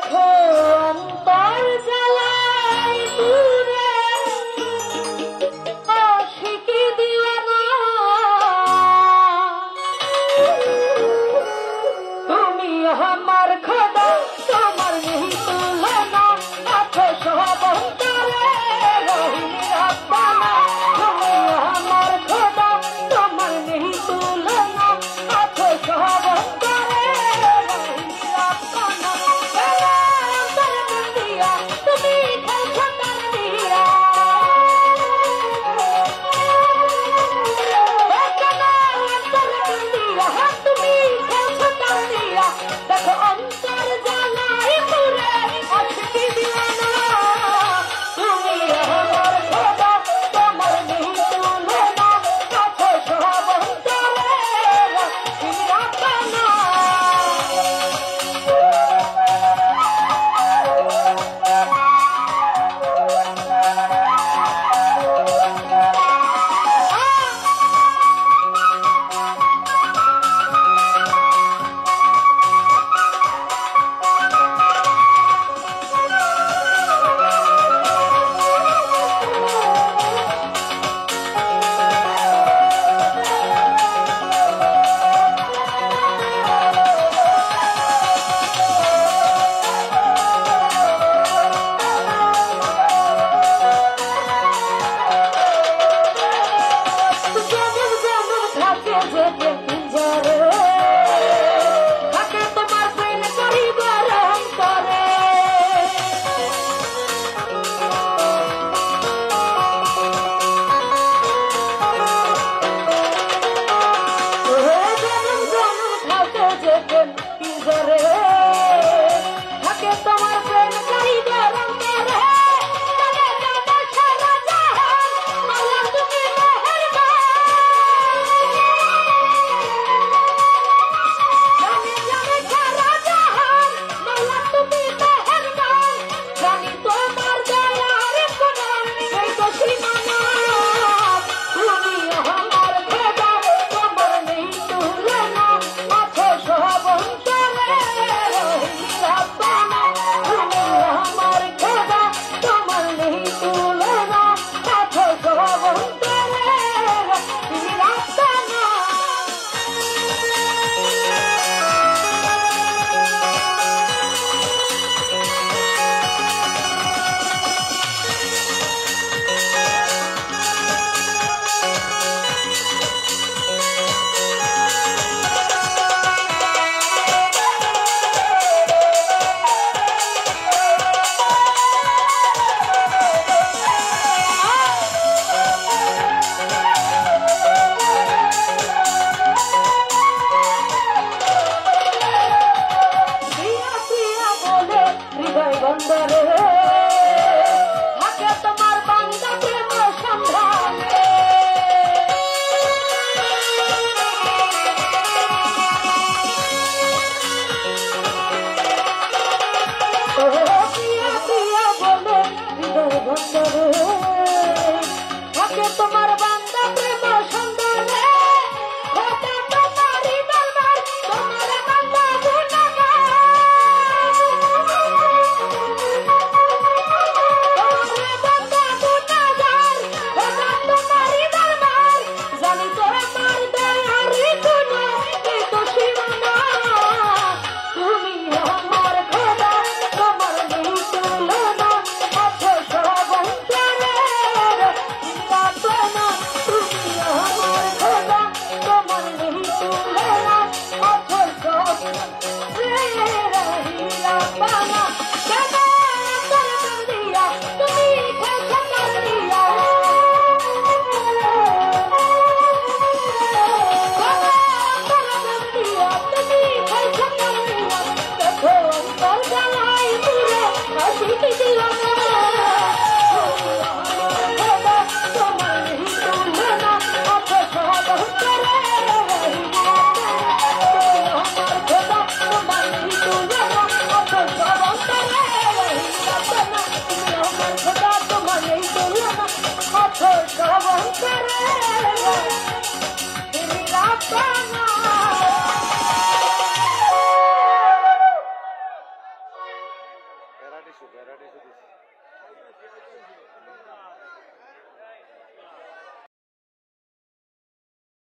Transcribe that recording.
দেখো অন্তর জ্বালায় পুরে আশিকি দিওয়ানা তুমি আমার খোদা তোমার নেই তুলনা আছো সব অন্তরে রহিম রাব্বানা তুমি আমার খোদা তোমার নেই তুলনা আছো সব অন্তরে রহিম রাব্বানা অন্তর দিয়া তুমি খেলছো তার দিয়া তুমি খেলছো তার দিয়া দেখো অন্তর জ্বালায় পুরে আশিকি দিওয়ানা তুমি আমার খোদা তোমার নেই তুলনা আছো সব অন্তরে রহিম রাব্বানা তোমার বান্দা প্রেম সন্ধানে খোদা তোমারই দরবার তোমার বান্দা গুনাহগার তোমার বান্দা গুনাহগার খোদা তোমারই দরবার জানি তোমার দয়ারই গুনাহ কিন্তু সীমানা তুমি আমার খোদা তোমার নেই তুলনা আছো সব অন্তরে Come on,